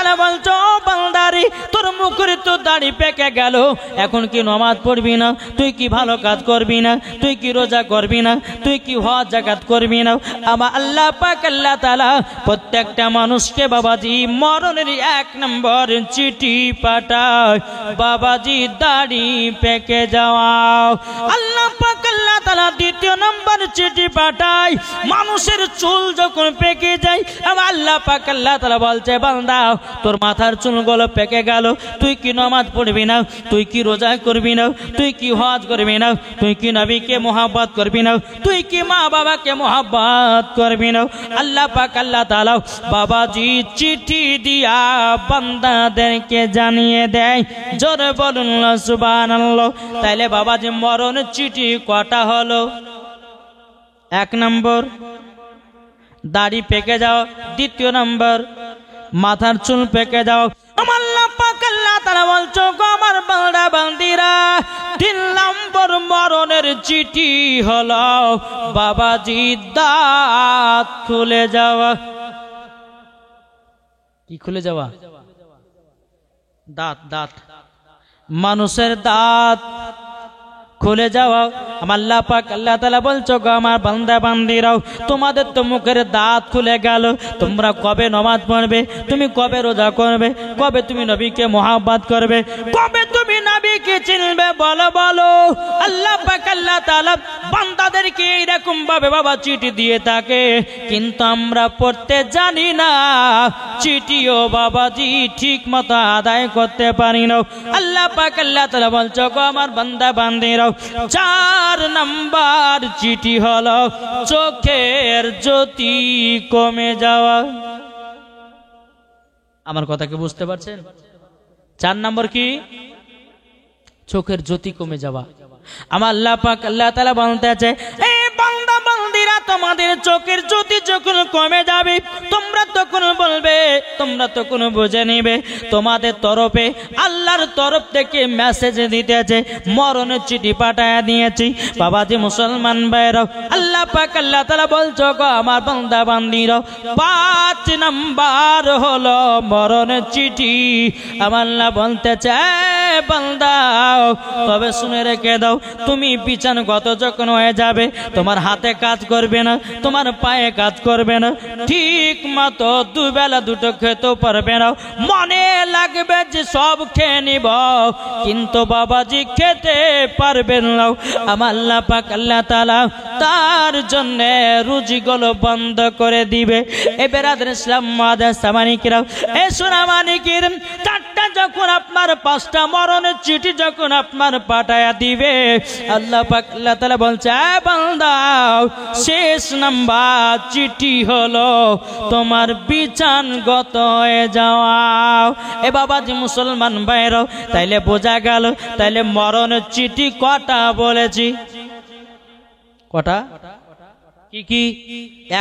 তাআলা বলছো বান্দারি তোর মুখের তো দাড়ি পেকে গেল, এখন কি নামাজ পড়বি না? তুই কি ভালো কাজ করবি না? তুই কি রোজা করবি না? তুই কি হজ যাকাত করবি না? আমার আল্লাহ পাক আল্লাহ তাআলা প্রত্যেকটা মানুষকে বাবাজি মরণের 1 নম্বর চিঠি পাঠায়, বাবাজি দাড়ি পেকে যাওয়া। আল্লাহ পাক আল্লাহ তাআলা 2 নম্বর চিঠি পাঠায় মানুষের চুল যখন পেকে যায়। আমার আল্লাহ পাক আল্লাহ তাআলা বলছে বান্দা তোর মাথার চুলগুলো পেকে গেল, তুই কি নামাজ পড়বি না? তুই কি রোজা করবি না? তুই কি হজ করবি না? তুই কি নবীকে মোহাব্বত করবি না? তুই কি মা বাবাকে মোহাব্বত করবি না? আল্লাহ পাক আল্লাহ তাআলা বাবাজি চিঠি দিয়া বান্দাদেরকে জানিয়ে দেয়। জোরে বলুন সুবহানাল্লাহ। তাইলে বাবাজি মরণ চিঠি কটা হলো? 1 নম্বর দাড়ি পেকে যাও, 2 নম্বর মাথার চুল পেকে যাও। আল্লাহ পাক আল্লাহ তাআলা বলছো গো আমার বান্দা বান্দিরা 3 নম্বর মরণের চিঠি হলো বাবাজি দাঁত খুলে যাওয়া। কি খুলে যাওয়া? দাঁত দাঁত মানুষের দাঁত খুলে যাওয়া। আমার আল্লাহ পাক আল্লাহ তাআলা বলছো গো আমার বান্দা বান্দিরাও তোমাদের তো মুখের দাঁত খুলে গেল, তোমরা কবে নামাজ পড়বে? তুমি কবে রোজা করবে? কবে তুমি নবীকে মোহাব্বত করবে? কবে তুমি নবীকে চিনবে? বলো বলো। আল্লাহ পাক আল্লাহ তাআলা বান্দাদেরকে এরকম ভাবে বাবা চিঠি দিয়ে থাকে, কিন্তু আমরা পড়তে জানি না, চিঠিও বাবাজি ঠিক মতো আদায় করতে পারি না। আল্লাহ পাক আল্লাহ তাআলা বলছো গো আমার বান্দা বান্দিরাও 4 নম্বর চিঠি হলো চোখের জ্যোতি কমে যাওয়া। আমার কথা কি বুঝতে পারছেন? 4 নম্বর কি? চোখের জ্যোতি কমে যাওয়া। আমার আল্লাহ পাক আল্লাহ তাআলা বলতে আছে এই বান্দা বান্দিরা তোমাদের চোখের জ্যোতি যখন কমে যাবে তোমরা তখন বলবে, তোমরা তখন বুঝে নিবে তোমাদের তরফে আল্লাহর তরফ থেকে মেসেজ দিতেছে, মরণের চিঠি পাঠায়া দিয়েছি। বাবাজি মুসলমান ভাইরা আল্লাহ পাক আল্লাহ তাআলা বলছো গো আমার বান্দা বান্দিরা 5 নম্বর হলো মরণের চিঠি। আমার আল্লাহ বলতে চায় বান্দা তবে শুনে রেখে দাও, তুমি বিছানাগত যখন হয়ে যাবে তোমার হাতে কাজ করবে না, তোমার পায়ে কাজ করবে না, ঠিক মতো 2 বেলা 2টো খেতে পারবে না, মনে লাগবে যে সব খেয়ে নিব, কিন্তু বাবাজি খেতে পারবেন না। আমার আল্লাহ পাক আল্লাহ তাআলা তার জন্য রুজিগুলো বন্ধ করে দিবে। এ বেরাদর ইসলাম মাদাস সামানিকিরা এ সোনা মানিকির 4টা যখন আপনার 5টা মরণের চিঠি যখন আপনার পাঠায়া দিবে আল্লাহ পাক আল্লাহ তাআলা বলছে বান্দা শেষ নাম্বার চিঠি হলো তোমার বিছানগত হয়ে যাওয়া। এ বাবাজি মুসলমান ভাইরা তাইলে বোঝা গেল তাইলে মরণের চিঠি কটা বলেছি? কটা? কি কি?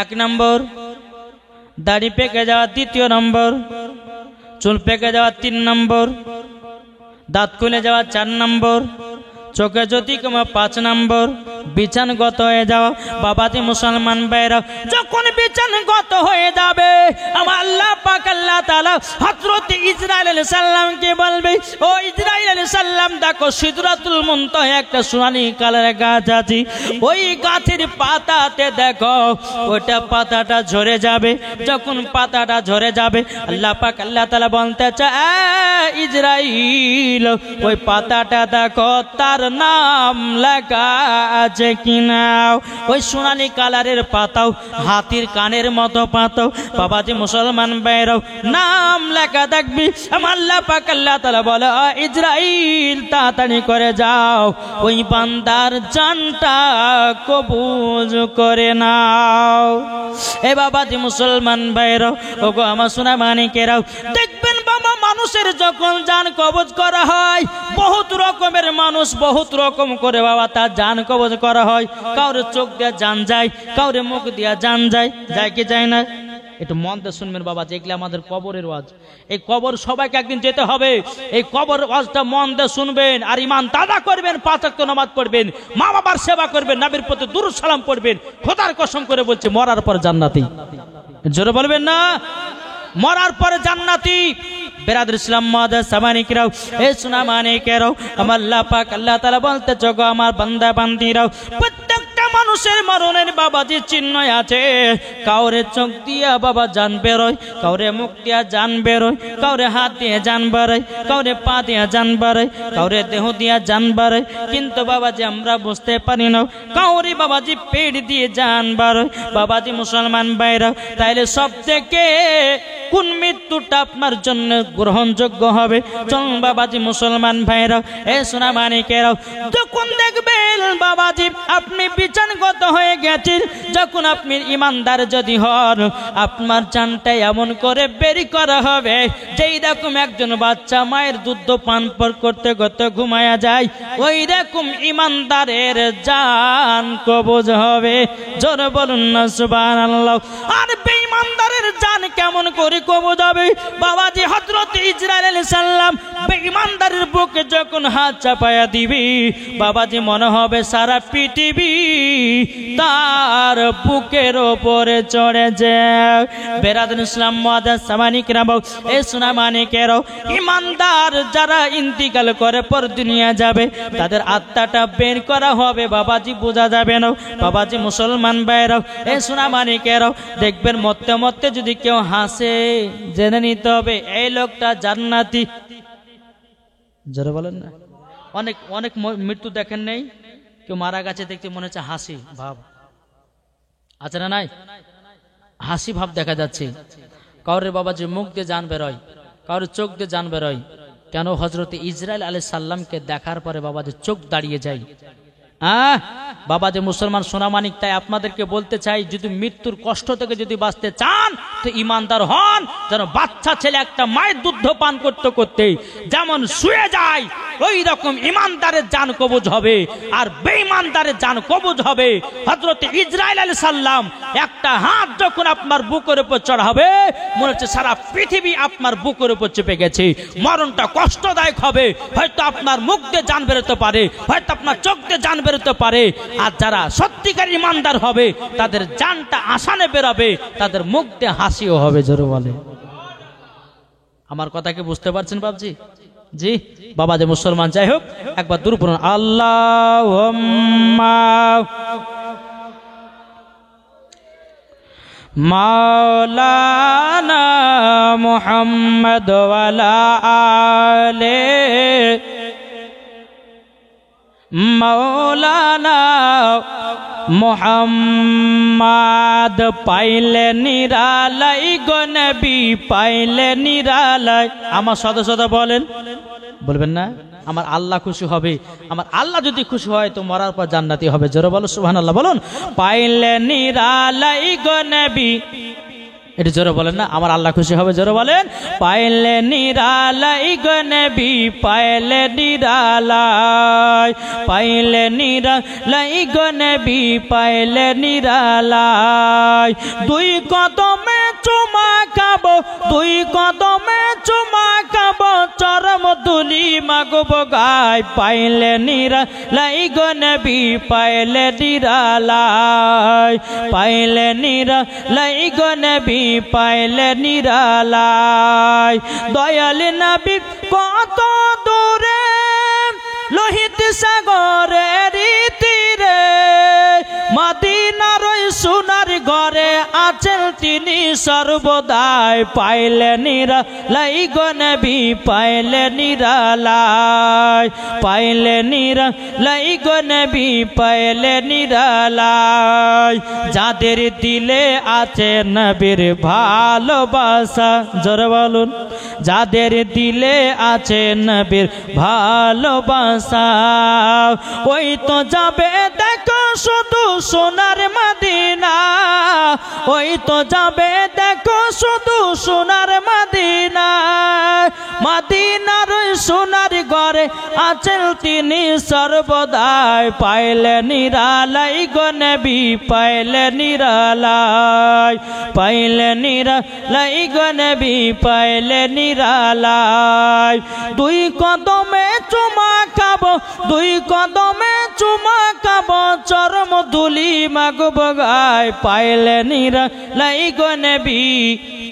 1 নম্বর দাড়ি পেকে যাওয়া, 2 নম্বর চুল পেকে যাওয়া, 3 নম্বর দাঁত খুলে যাওয়া, 4 নম্বর চোখে জ্যোতি কমা, 5 নম্বর বিছানগত হয়ে যাওয়া। বাবাজি মুসলমান ভাইরা যখন বিছানগত হয়ে যাবে আমার আল্লাহ পাক আল্লাহ তাআলা হযরত ইসরাইল আলাইহিস সালামকে বলবে ও ইসরাইল আলাইহিস সালাম দেখো সিদরাতুল মুনতাহা একটা সোনালী কালারের গাছ আছে, ওই গাছের পাতাতে দেখো ওটা পাতাটা ঝরে যাবে। যখন পাতাটা ঝরে যাবে আল্লাহ পাক আল্লাহ তাআলা বলতে চায় ইসরাইল ওই পাতাটা দেখো তার নাম লেখা আছে কিনা। ওই সোনালী কালারের পাতাও হাতির কানের মতো পাতাও বাবাজি মুসলমান ভাইরাও নাম লেখা দেখবি। আমার আল্লাহ পাক আল্লাহ তাআলা বলে ইসরাইল তাড়াতাড়ি করে যাও ওই বান্দার জানটা কবুল করে নাও। এ বাবাজি মুসলমান ভাইরাও ওগো আমার সোনা মানিকেরাও দেখবেন বাবা মানুষের যখন জান কবজ করা হয় বহুত রকমের মানুষ বহুত রকম করে বাবা তার জান কবজ করা হয়। কাউরে চোখ দিয়ে জান যায়, কাউরে মুখ দিয়ে জান যায়, যায় কি যায় না? একটু মন দিয়ে শুনবেন বাবা, যেগুলো আমাদের কবরের ওয়াজ, এই কবর সবাইকে একদিন যেতে হবে। এই কবর ওয়াজটা মন দিয়ে শুনবেন আর ঈমান তাজা করবেন, 5 ওয়াক্ত নামাজ পড়বেন, মা বাবার সেবা করবেন, নবীর প্রতি দুরূদ সালাম পড়বেন। খোদার কসম করে বলছে মরার পর জান্নাতি। জোরে বলবেন না? মরার পরে জান্নাতি। বেরাদর ইসলাম মাদার সামানিকরাও, এ সোনা মানিকেরাও, আমার আল্লাহ পাক আল্লাহ তাআলা বলতে জগো আমার বান্দা বান্দিরাও, প্রত্যেকটা মানুষের মরণের বাবাজি চিহ্ন আছে। কাউরে চোখ দিয়া বাবা জান বেরোয়, কাউরে মুখ দিয়া জান বেরোয়, কাউরে হাত দিয়ে জান বাড়ায়, কাউরে পা দিয়া জান বাড়ায়, কাউরে দেহ দিয়া জান বাড়ায়। কিন্তু বাবাজি আমরা বুঝতে পারি না, কাউরে বাবাজি পেট দিয়ে জান বাড়ায়। বাবাজি মুসলমান ভাইরা, তাইলে সব থেকে কোন মৃত্যুটা আপনার জন্য গ্রহণযোগ্য হবে? চল বাবাজি মুসলমান ভাইরা, এ সোনা মানিকেরাও, যখন দেখবেন বাবাজি আপনি বিচারগত হয়ে গেছেন, যখন আপনি ইমানদার যদি হন, আপনার জানটা এমন করে বেরি করা হবে যেই রকম একজন বাচ্চা মায়ের দুধ পান করতে করতে ঘুমায়া যায়, ওই রকম ইমানদারের জান কবজ হবে। জোরে বলুন না সুবহানাল্লাহ। আর বেঈমানদারের জান কেমন করে কবজ হবে? বাবাজি হযরত ইসরাইল আলাইহিস সালাম বেঈমানদারের বুকে যখন হাত চাপায়া দিবি, বাবাজি মনে হবে সারা পৃথিবী তার বুকের উপরে চড়ে যায়। বেরাদর ইসলাম মুআদ্দাস সামানিকরাম, এ সোনা মানিকেরাও, ইমানদার যারা ইন্তিকাল করে পর দুনিয়া যাবে, তাদের আত্মাটা বের করা হবে বাবাজি, বোঝা যাবে না। বাবাজি মুসলমান ভাইরাও, এ সোনা মানিকেরাও, দেখবেন মরতে মরতে যদি কেউ হাসে, জেনে নিতে হবে এই লোকটা জান্নাতি। যারা বলেন না, অনেক অনেক মৃত্যু দেখেন নেই, কেউ মারা গেছে দেখতে মনে হচ্ছে হাসি ভাব আছে না নাই? হাসি ভাব দেখা যাচ্ছে। কাউরে বাবাজি মুখ দিয়ে জান বেরোয়, কাউরে চোখ দিয়ে জান বেরোয়। কেন? হযরত ইসরাইল আলাইহিস সালামকে দেখার পরে বাবাজি চোখ দাঁড়িয়ে যায়। বাবাজি মুসলমান সোনামানিক, তাই আপনাদেরকে বলতে চাই, যদি মৃত্যুর কষ্ট থেকে যদি বাঁচতে চান তো ইমানদার হন। যেন বাচ্চা ছেলে একটা মায়ের দুধ পান করতে করতে যেমন শুয়ে যায়, ওই রকম ইমানদারের জান কবজ হবে, আর বেঈমানদারের জান কবজ হবে। হযরত ইসরাইল আলাইহিস সালাম একটা হাত যখন আপনার বুকের উপর চড়াবে, মনে হচ্ছে সারা পৃথিবী আপনার বুকের উপর চেপে গেছে। মরণটা কষ্টদায়ক হবে, হয়তো আপনার মুখ দিয়ে জান বেরোতে পারে, হয়তো আপনার চোখ দিয়ে জান বেরোতে পারে। আর যারা সত্যিকার ইমানদার হবে, তাদের জানটা আসানে বেরোবে, তাদের মুখ দিয়ে হাসিও হবে। জোরে বলে, আমার কথা কি বুঝতে পারছেন বাবজি? জি বাবাজি মুসলমান, যাই হোক একবার দূর পড়ুন, আল্লাহুম্মা মাওলানা মুহাম্মদ ওয়ালা আলে মাওলানা মুহাম্মদ। পাইলে নিরালাই গো নবী, পাইলে নিরালাই। আমার সদা সদা বলেন, বলবেন না? আমার আল্লাহ খুশি হবে, আমার আল্লাহ যদি খুশি হয় তো মরার পর জান্নাতি হবে। জোরে বলো সুবহানাল্লাহ। বলুন, পাইলে নিরালাই গো নবী, এটা জোরে বলেন না, আমার আল্লাহ খুশি হবে। জোরে বলেন, পাইলে নিরালাই গো নবী, পাইলে নিরালাই, পাইলে নিরালাই গো নবী, পাইলে নিরালাই। দুই কদমে চুমা খাবো, দুই কদমে চুমা খাবো, চরম দুলি মাগব গায়। পাইলে নিরালাই গো নবী, পাইলে নিরালাই, পাইলে নিরালাই গো নবী, পাইলে নিরালাই। দয়াল নবী কত দূরে, লোহিত সাগরের তীরে, মদিনার সোনার ঘরে আছেন তিনি সর্বদাই। পাইলে নিরালাই গো নবী, পাইলে নিরালাই, পাইলে নিরালাই গো নবী, পাইলে নিরালাই। যাদের দিলে আছে নবীর ভালোবাসা, জোরে বলুন, যাদের দিলে আছে নবীর ভালোবাসা, ওই তো যাবে দেখো শুধু সোনার মদিনা, ওই তো যাবে দেখো শুধু সোনার মদিনা। মদিনার সোনার ঘরে আছেন তিনি সর্বদাই। পাইলে নিরালাই গো নবী, পাইলে নিরালাই, পাইলে নিরালাই গো নবী, পাইলে নিরালাই। দুই কদমে চুমা খাবো, বানাবো, দুই কদমে চুমা খাবো, চরম ধুলি মাগবো গায়, পাইলে নিরালাই গো নবী,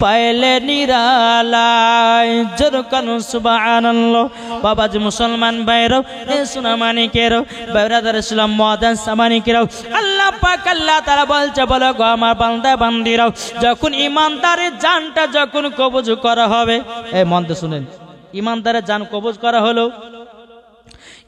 পাইলে নিরালাই। জোরকান সুবহানাল্লাহ। বাবাজি মুসলমান ভাইরাও, এ সোনা মানিকেরাও, ব্রাদার ইসলাম মুআজ্জাজ সামানিকেরাও, আল্লাহ পাক আল্লাহ তাআলা বলছে, বলো গো আমার বান্দা বান্দিরাও, যখন ইমানদারের জানটা যখন কবজ করা হবে, এই মন দিয়ে শুনেন, ইমানদারের জান কবজ করা হলো,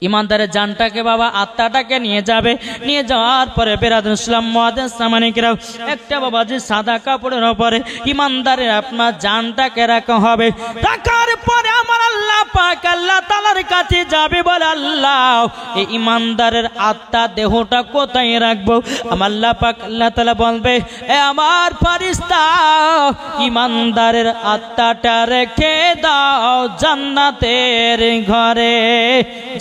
ইমানদারের জানটাকে বাবা আত্মাটাকে নিয়ে যাবে, নিয়ে যাওয়ার পরে বেরাদুল ইসলাম মুআজ্জাজ সামানিকেরাও, একটা বাবাজি সাদা কাপড়ের উপরে ইমানদারের আপনার জানটাকে রাখা হবে। রাখার পরে আমার আল্লাহ পাক আল্লাহ তাআলার কাছে যাবে, বলে আল্লাহ এই ইমানদারের আত্মা দেহটা কোথায় রাখবো? আমার আল্লাহ পাক আল্লাহ তাআলা বলবে, এ আমার ফেরেশতা, ইমানদারের আত্মাটা রেখে দাও জান্নাতের ঘরে।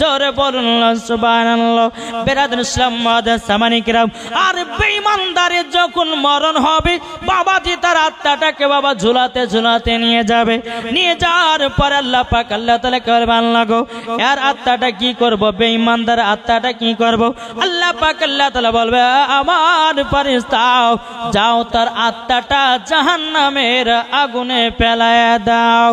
জোরে বলুন সুবহানাল্লাহ। বেরাদুল ইসলাম মুআজ্জাজ সামানিকেরাও, আর বেঈমানদারের যখন মরণ হবে, বাবাজি তার আত্মাটাকে বাবা ঝুলাতে ঝুলাতে নিয়ে যাবে, নিয়ে যাওয়ার পর আল্লাহ পাক আল্লাহ তাআলা করবেন লাগো, এর আত্মাটা কি করব? বেঈমানদার আত্মাটা কি করব? আল্লাহ পাক আল্লাহ তাআলা বলবে, আমার ফেরেশতা যাও তার আত্মাটা জাহান্নামের আগুনে ফেলায়া দাও।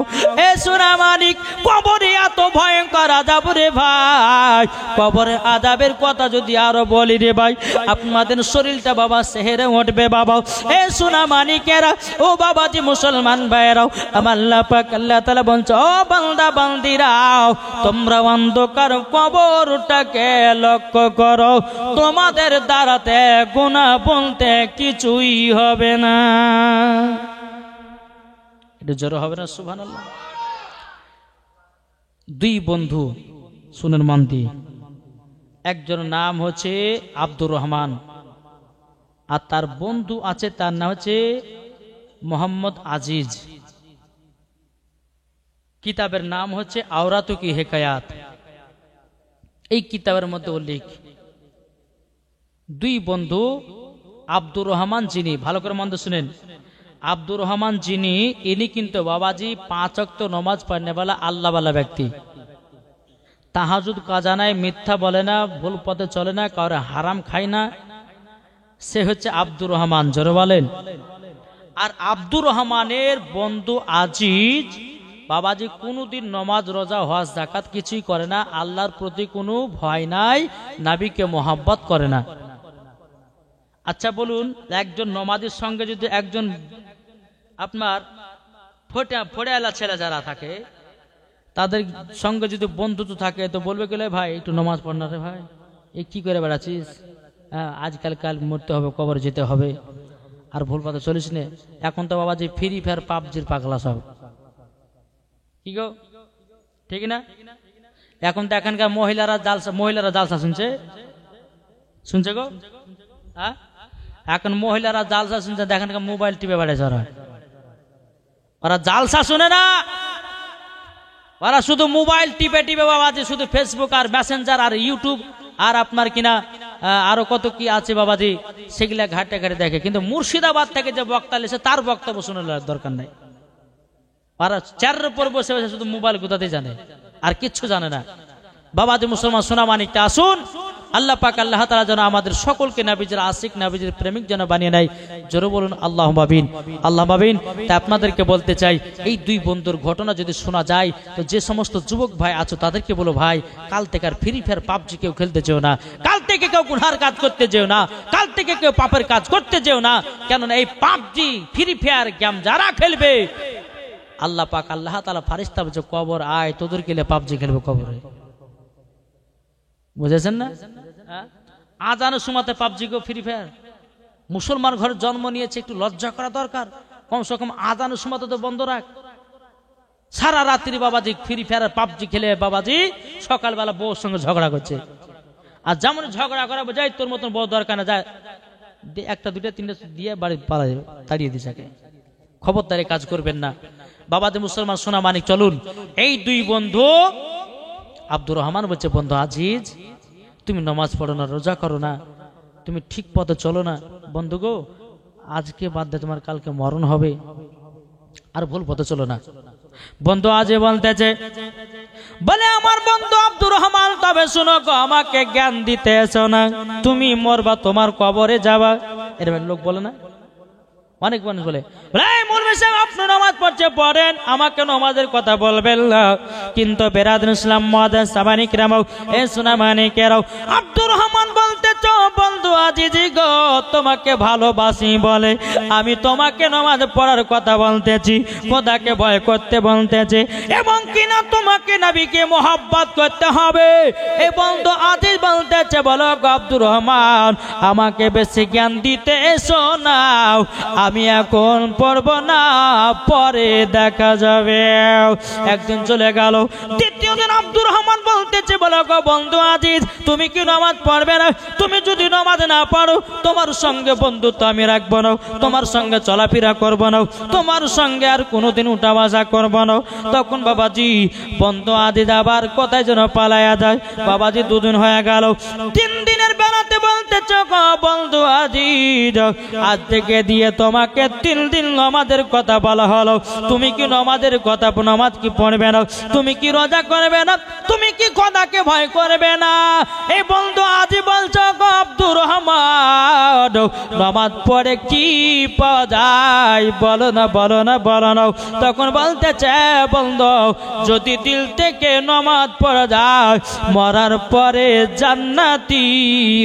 এ সোনা মানিক, কবরে এত ভয়ঙ্কর আযাব রে ভাই, কবরের আযাবের কথা যদি আরো বলি রে ভাই, আপনাদের শরীরটা বাবা সেহেরে উঠবে বাবা। এ সোনা মানিকেরা, ও বাবাজি মুসলমান ভাইরাও, আমার আল্লাহ পাক আল্লাহ তাআলা বলছে, ও বান্দা বান্দিরাও, তোমরা অন্ধকার কবরটাকে লক্ষ্য করো, তোমাদের দ্বারাতে গুনাহ বলতে কিছুই হবে না। এটা জোরে হবে না সুবহানাল্লাহ। দুই বন্ধু, শুনেন মন দিয়ে, একজন নাম হচ্ছে আব্দুর রহমান, আর তার বন্ধু আছে, তার নাম হচ্ছে মোহাম্মদ আজিজ। কিতাবের নাম হচ্ছে আওরাতু কি হেকায়াত। এই কিতাবের মধ্যে উল্লেখ, দুই বন্ধু আব্দুর রহমান যিনি, ভালো করে মন দিয়ে শুনেন, আব্দুর রহমান যিনি, ইনি কিন্তু বাবাজি 5 ওয়াক্ত নামাজ পড়নেওয়ালা আল্লাহওয়ালা ব্যক্তি, তাহাজুদ কাজা নাই, মিথ্যা বলে না, ভুল পথে চলে না, কাউরে হারাম খায় না, সে হচ্ছে আব্দুর রহমান। জোরে বলেন। আর আব্দুর রহমানের বন্ধু আজিজ বাবাজি কোনোদিন নমাজ রোজা হজ যাকাত কিছুই করে না, আল্লাহর প্রতি কোনো ভয় নাই, নবীকে মোহাব্বত করে না। আচ্ছা বলুন, একজন নমাজের সঙ্গে যদি একজন আপনার ফোড়েয়ালা ছেলে যারা থাকে, তাদের সঙ্গে যদি বন্ধুত্ব থাকে, তো বলবে গেলে, ভাই একটু নমাজ পড় না রে ভাই, এ কি করে বেড়াচ্ছিস, আজকাল কাল মরতে হবে, কবর যেতে হবে, আর ভুল পথে চলিস নে। এখন তো বাবাজি ফ্রি ফায়ার পাবজির পাগলা সব, কি গো ঠিক না? এখন তো এখানকার মহিলারা জালসা শুনছে গো, হ্যাঁ, এখন মহিলারা জালসা শুনছে, এখানকার মোবাইল টিপে বেড়াচ্ছে ওরা জালসা শুনে না, ওরা শুধু মোবাইল টিপে টিপে বাবাজি, শুধু ফেসবুক আর মেসেঞ্জার আর ইউটিউব আর আপনার কিনা আরো কত কি আছে বাবাজি, সেগুলা ঘাটে ঘাটে দেখে। কিন্তু মুর্শিদাবাদ থেকে যে বক্তা এসে তার বক্তব্য শোনার দরকার নাই, ওরা চেয়ারের উপর বসে বসে শুধু মোবাইল গুতাতে জানে, আর কিচ্ছু জানে না। বাবাজি মুসলমান সোনা মানিকটা, আসুন আল্লাহ পাক আল্লাহ তাআলা যেন আমাদের সকলকে নবীজির আশিক, নবীজির প্রেমিক যেন বানিয়ে নেয়। জোরে বলুন আল্লাহুম্মা আমিন, আল্লাহুম্মা আমিন। তাই আপনাদেরকে বলতে চাই, এই দুই বন্ধুর ঘটনা যদি শোনা যায়, তো যে সমস্ত যুবক ভাই আছো তাদেরকে বলো, ভাই কাল থেকে আর ফ্রি ফায়ার পাবজি কেউ খেলতে যেও না, কাল থেকে কেউ গুনার কাজ করতে যেও না, কাল থেকে কেউ পাপের কাজ করতে যেও না। কেননা এই পাবজি ফ্রি ফায়ার গেম যারা খেলবে, আল্লাহ পাক আল্লাহ তাআলা ফেরেশতা বলছে, কবর আয় তোদেরকে নিয়ে পাবজি খেলবে কবরে। বুঝেছেন না? আজানের সময়তে পাবজি গো ফ্রি ফায়ার, মুসলমান ঘরে জন্ম নিয়েছে, একটু লজ্জা করা দরকার, কমসে কম আজানের সময়তে তো বন্ধ রাখ। সারা রাত্রি বাবাজি ফ্রি ফায়ার পাবজি খেলে বাবাজি সকালবেলা বউর সঙ্গে ঝগড়া করছে, আর যেমন ঝগড়া করা বোঝাই, তোর মতন বউ দরকার না, যায় একটা দুইটা তিনটা দিয়ে বাড়ি পালা যাবে, তাড়িয়ে দিছে। খবরদারি কাজ করবেন না বাবাজি মুসলমান সোনা মানিক। চলুন, এই দুই বন্ধু, আব্দুর রহমান বলছে, বন্ধু আজিজ, তুমি নামাজ পড়ো না, রোজা করো না, তুমি ঠিক পথে চলো না, বন্ধু গো আজকে বাদ দে, তোমার কালকে মরণ হবে, আর ভুল পথে চলো না। বন্ধু আজই বলতেছে, বলে আমার বন্ধু আব্দুর রহমান, তবে শুনো গো, আমাকে জ্ঞান দিতে এসো না, তুমি মরবা, তোমার কবরে যাবা। এরকম লোক বলে না, অনেক মানুষ বলে, আপনি নামাজ পড়ছে পড়েন, আমাকে নামাজের কথা বলবেন না। কিন্তু বেরাদুল ইসলাম মুআদ্দিস সামানিক রামাও এ সুনামানিকেরাও, আব্দুর রহমান বলতেছ, বন্ধু আজিজি গো, তোমাকে ভালোবাসি বলে আমি তোমাকে নামাজ পড়ার কথা বলতেছি, খোদাকে ভয় করতে বলতেছি, এবং কিনা তোমাকে নবীকে মোহাব্বত করতে হবে। এই বন্ধু আজিজ বলতেছে, বলো গো আব্দুর রহমান, আমাকে বেশি জ্ঞান দিতে এসো না, আমি এখন পড়ব না, পরে দেখা যাবে। একদিন চলে গেল, দ্বিতীয় দিন আব্দুর রহমান বলতেছে, বলো গো বন্ধু আজিজ, তুমি কি নামাজ পড়বে না? তুমি যদি নামাজ না পড়ো, তোমার সঙ্গে বন্ধুত্ব আমি রাখবো না, তোমার সঙ্গে চলাফেরা করবো না, তোমার সঙ্গে আর কোনোদিন উঠা বসা করবো না। তখন বাবাজি বন্ধু আজিজ আবার কোথায় যেন পালায়া যায়। বাবাজি দুদিন হয়ে গেল, 3 দিনের বেলাতে বলতেছে, গো বন্ধু আজিজ, আজ থেকে দিয়ে তোমাকে 3 দিন নামাজের কথা বলা হলো, তুমি কি নামাজের কথা, নামাজ কি পড়বে না? তুমি কি রোজা করবে না? তুমি কি খোদাকে ভয় করবে না? এই বন্ধু আজি বলছো গো আব্দুর রহমান, নামাজ পড়ে কি পাওয়া যায়, বলো না, বলো না, বলো না। তখন বলতেছে, বন্ধু যদি দিল থেকে নামাজ পড়া যায়, মরার পরে জান্নাতি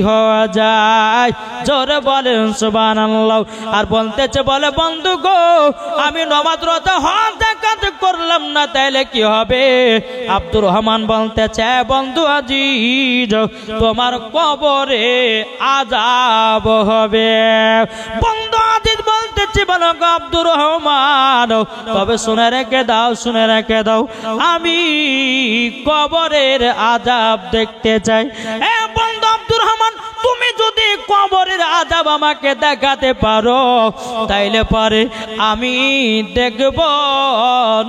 হওয়া যায়। জোরে বলেন সুবহানাল্লাহ। আর বলতেছে, বলে বন্ধু গো, আমি নামাজ রোজা হজ যাকাত করলাম না, তাইলে কি হবে? আব্দুর রহমান বলতেছে, বন্ধু আজিজ, তোমার কবরে আযাব হবে। বন্ধু আজিজ বলতেছে, বলো গো আব্দুর রহমান, তবে শুনে রেখে দাও, শুনে রেখে দাও, আমি কবরের আযাব দেখতে চাই। এ বন্ধু আব্দুর রহমান, তুমি যদি কবরের আযাব আমাকে দেখাতে পারো, তাইলে পারে আমি দেখব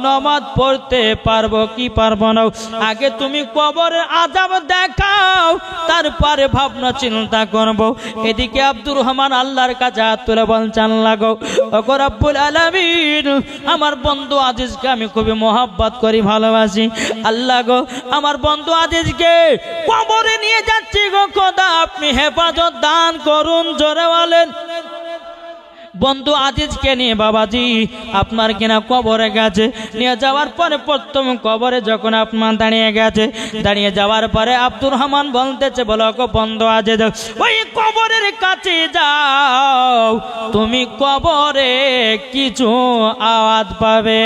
নামাজ পড়তে পারবো কি পারবো না। আগে তুমি কবরের আযাব দেখাও, তারপরে ভাবনা চিন্তা করবো। এদিকে আব্দুর রহমান আল্লাহর কাছে হাত তুলে বলছেন, লাগো ওগো রব্বুল আলামিন, আমার বন্ধু আজিজকে আমি খুবই মোহাব্বত করি, ভালোবাসি। আল্লাহ গো, আমার বন্ধু আজিজকে কবরে নিয়ে যাচ্ছি গো, খোদা আপনি হেফাজত দান করুন। জোরে বলেন। বন্ধু আজিজকে নিয়ে বাবাজি আপনার কিনা কবরে গেছে, নিয়ে যাওয়ার পরে প্রথম কবরে যখন আপনার দাঁড়িয়ে গেছে, দাঁড়িয়ে যাওয়ার পরে আব্দুর রহমান বলতেছে, বলো গো বন্ধু আজিজ, ওই কবরের কাছে যাও, তুমি কবরে কিছু আওয়াজ পাবে।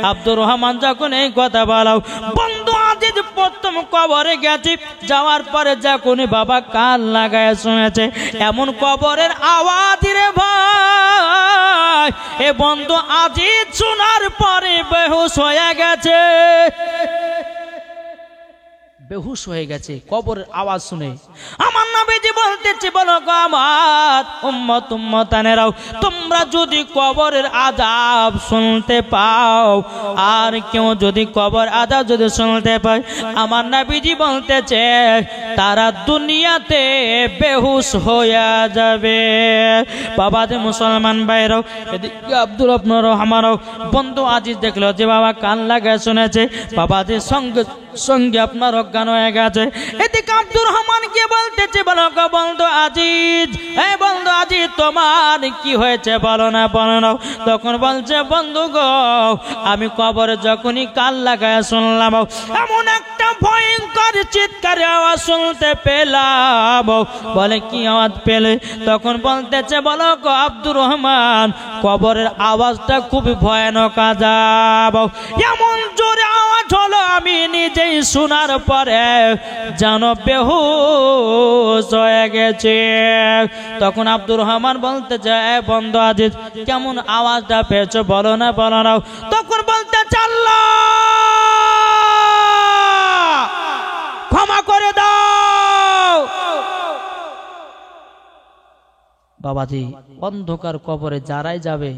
আব্দুর রহমান যখন এই কথা বলাও, বন্ধু আজিজ প্রথম কবরে গেছে, যাওয়ার পরে যখন বাবা কান লাগায় শুনেছে, এমন কবরের আওয়াজ রে ভাই, এ বন্ধু আজিজ শোনার পরে বেহুশ হয়ে গেছে, বেহুশ হয়ে গেছে কবরের আওয়াজ শুনে। আমার নবীজি বলতেছে, বলো গো আমার উম্মত উম্মতানেরাও, তোমরা যদি কবরের আযাব শুনতে পাও, আর কেউ যদি কবর আযাব যদি শুনতে পায়, আমার নবীজি বলতেছে তারা দুনিয়াতে বেহুশ হয়ে যাবে। বাবা যে মুসলমান ভাইরাও, এদিকে আব্দুর রহমানও বন্ধু আজিজ দেখলো যে বাবা কান লাগায় শুনেছে, বাবা যে সঙ্গে সঙ্গে আপনার অজ্ঞান হয়ে গেছে। এদিকে আব্দুর রহমান কে বলতেছে, বলো গো বন্ধু আজিজ, এই বন্ধু আজিজ তোমার কি হয়েছে, বলো না, বলো না। তখন বলছে, বন্ধু গো, আমি কবরে যখনই কান লাগায় শুনলাম, এমন একটা ভয়ঙ্কর চিৎকার আওয়াজ শুনতে পেলাম। বলে কি আওয়াজ পেলে? তখন বলতেছে, বলো গো আব্দুর রহমান, কবরের আওয়াজটা খুবই ভয়ানক আযাব, এমন জোরে আওয়াজ হলো আমি নিজেই শোনার পরে যেন বেহুশ হয়ে গেছে। তখন আব্দুর রহমান বলতেছে, বন্ধু আজিজ কেমন আওয়াজটা পেয়েছো, বলো না, বলো না। তখন বলতেছে, আল্লাহ ক্ষমা করে দাও। বাবাজি অন্ধকার কবরে যারাই যাবে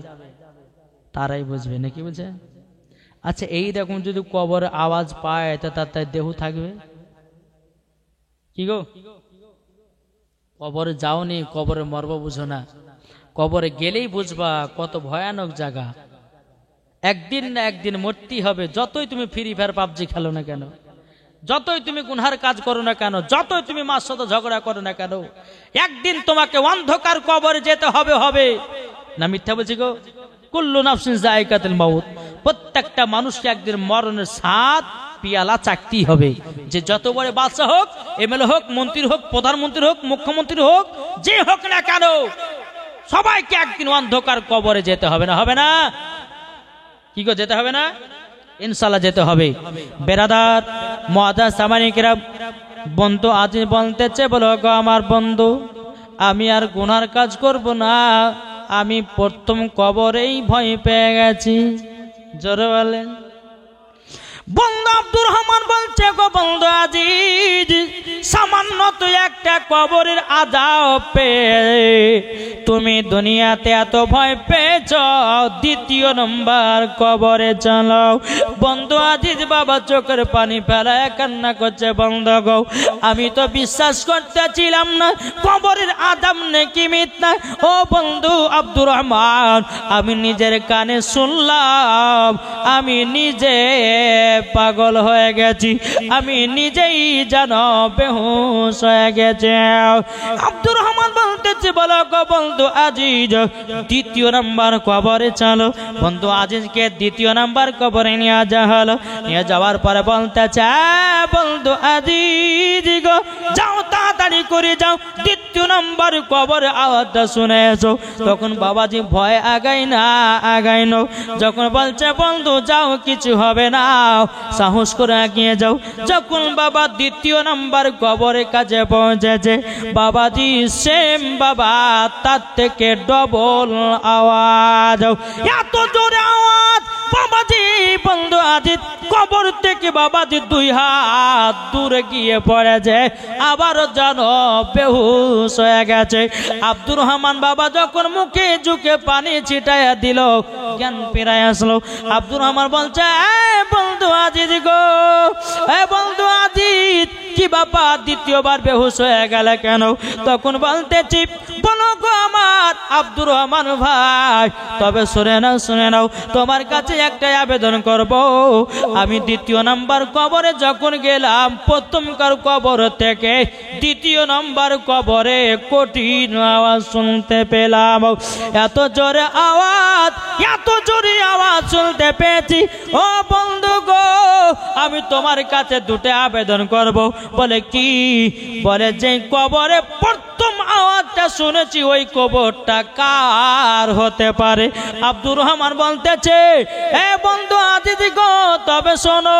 তারাই বুঝবে, নাকি বলছে? আচ্ছা, এইরকম যদি কবরে আওয়াজ পায় তা তার দেহ থাকবে কি গো? কবরে যাওনি, কবরে মরব বুঝো না, কবরে গেলেই বুঝবা কত ভয়ানক জায়গা। একদিন না একদিন মরতেই হবে। যতই তুমি ফ্রি ফায়ার পাবজি খেলো না কেন, যতই তুমি গুনহার কাজ করো না কেন, যতই তুমি মার সাথে ঝগড়া করো না কেন, একদিন তোমাকে অন্ধকার কবরে যেতে হবে। হবে না মিথ্যা বলছি গো? কুল্লু নাফসিন যায়কাতুল মাউত, প্রত্যেকটা মানুষকে একদিন মরণের স্বাদ পিয়ালা চাকতেই হবে। যে যত বড় বাদশা হোক, এমএলএ হোক, মন্ত্রী হোক, প্রধানমন্ত্রী হোক, মুখ্যমন্ত্রী হোক, যে হোক না কেন, সবাইকে একদিন অন্ধকার কবরে যেতে হবে। না হবে না? কি গো, যেতে হবে না? ইনশাআল্লাহ যেতে হবে। বেরাদার মুআজ্জাজ সামানিকেরা, বন্ধু আজ বলতেছে, বলো গো আমার বন্ধু, আমি আর গুনার কাজ করব না, আমি প্রথম কবরেই ভয় পেয়ে গেছি। জোরে বলেন। বন্ধু আব্দুর রহমান বলছে, গো বন্ধু আজিজ, সামান্য তো একটা কবরের আযাব পেয়ে তুমি দুনিয়াতে এত ভয় পেয়েছ, দ্বিতীয় নম্বর কবরে চলো। বন্ধু আজিজ বাবা চোখের পানি ফেলায় কান্না করছে, বন্ধু গো, আমি তো বিশ্বাস করতেছিলাম না কবরের আযাব নাকি মিথ্যা। ও বন্ধু আব্দুর রহমান, আমি নিজের কানে শুনলাম, আমি নিজে পাগল হয়ে গেছি, আমি নিজেই যেন বেহুশ হয়ে গেছে। আব্দুর রহমান বলতেছে, বলো গো বন্ধু আজিজ, দ্বিতীয় নাম্বার কবরে চলো। বন্ধু আজিজকে দ্বিতীয় নাম্বার কবরে নিয়ে যাওয়া হলো। নিয়ে যাওয়ার পরে বলতেছে, বন্ধু আজিজ গো, যাও তাড়াতাড়ি করে যাও, দ্বিতীয় নাম্বার কবরে আওয়াজটা শুনে এসো। তখন বাবাজি ভয় আগাই না, আগাই না। যখন বলছে, বন্ধু যাও, কিছু হবে না, সাহস করে এগিয়ে যাও। যখন বাবা দ্বিতীয় নাম্বার কবরের কাছে পৌঁছেছে, বাবাজি সেম বাবা তার থেকে ডবল আওয়াজ, এত জোরে আওয়াজ। বাবাজি বন্ধু আজিজ কবর থেকে বাবাজি 2 হাত দূরে গিয়ে পড়েছে, আবারও যেন বেহুশ হয়ে গেছে। আব্দুর রহমান বাবা যখন মুখে ঝুঁকে পানি ছিটাইয়া দিল, জ্ঞান ফিরে আসলো। আব্দুর রহমান বলছে, বন্ধু আজিজ গো, বন্ধু আজিজ, কি বাবা দ্বিতীয়বার বেহুশ হয়ে গেল কেন? তখন বলতেছি, বলো গো আমার আব্দুর রহমান ভাই, তবে শুনে নাও, শুনে নাও, তোমার কাছে একটা আবেদন করব। আমি দ্বিতীয় নাম্বার কবরে যখন গেলাম, প্রথমকার কবর থেকে দ্বিতীয় নাম্বার কবরে কঠিন আওয়াজ শুনতে পেলাম। এত জোরে আওয়াজ, এত জোরে আওয়াজ শুনতে পেয়েছি। ও বন্ধু গো, আমি তোমার কাছে 2টা আবেদন করব। বলে কি? বলে যে কবরে প্রথম আওয়াজটা শুনেছি, ওই কবরটা কার হতে পারে? আব্দুর রহমান বলতেছে, বন্ধু আজিজ গো, তবে শোনো,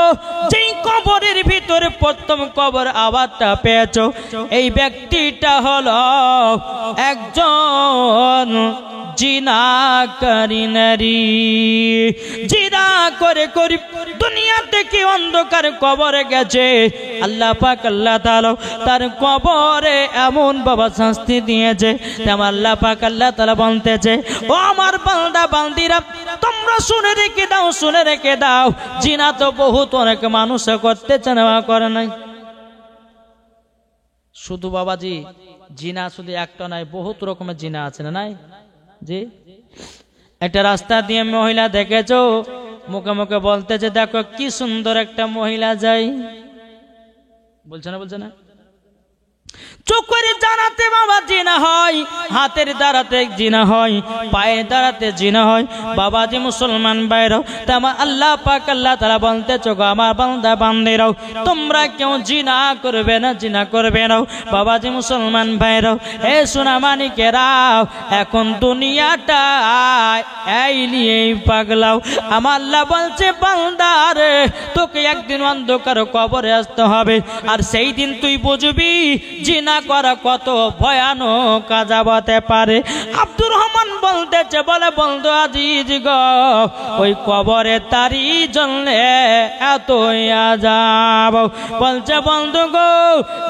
যেই কবরের ভিতরে প্রথম কবর আওয়াজটা পেয়েছো, এই ব্যক্তিটা হলো একজন জিনাকারী নারী। জিনা করে করে দুনিয়া থেকে অন্ধকার কবরে গেছে। আল্লাহ পাক আল্লাহ তাআলা তার কবরে এমন বাবা শাস্তি দিয়েছে, তেমন আল্লাহ পাক আল্লাহ তাআলা বলতেছে, ও আমার বান্দা বান্দিরা, তোমরা শুনে রেখে দাও, শুনে রেখে দাও, জিনা তো বহুত অনেক মানুষ করতেছে না, করে নাই। শুধু বাবাজি জিনা শুধু একটা নাই, বহুত রকমের জিনা আছে, না নাই? জি, একটা রাস্তা দিয়ে মহিলা দেখেছো, মুখে মুখে বলতেছে, দেখো কি সুন্দর একটা মহিলা যায়, বলছে না? বলছে না? চোখের দাঁড়াতে বাবা জিনা হয়, হাতের দাঁড়াতে জিনা হয়, পায়ের দাঁড়াতে জিনা হয়। বাবাজি মুসলমান ভাইরাও, তেমন আল্লাহ পাক আল্লাহ তাআলা বলতেছে, গো আমার বান্দা বান্দিরাও, তোমরা কেউ জিনা করবে না, জিনা করবে না। বাবাজি মুসলমান ভাইরাও, এ সোনা মানিকেরাও, এখন দুনিয়াটা এই নিয়েই পাগলাও। আমার আল্লাহ বলছে, বান্দা রে, তোকে একদিন অন্ধকার কবরে আসতে হবে, আর সেই দিন তুই বুঝবি জিনা করা কত ভয়ানক আযাব হতে পারে। আব্দুর রহমান বলতেছে, বলে বন্ধু আজিজ গো, ওই কবরে তারি জ্বললে এতই আযাব। বলছে, বন্ধু গো,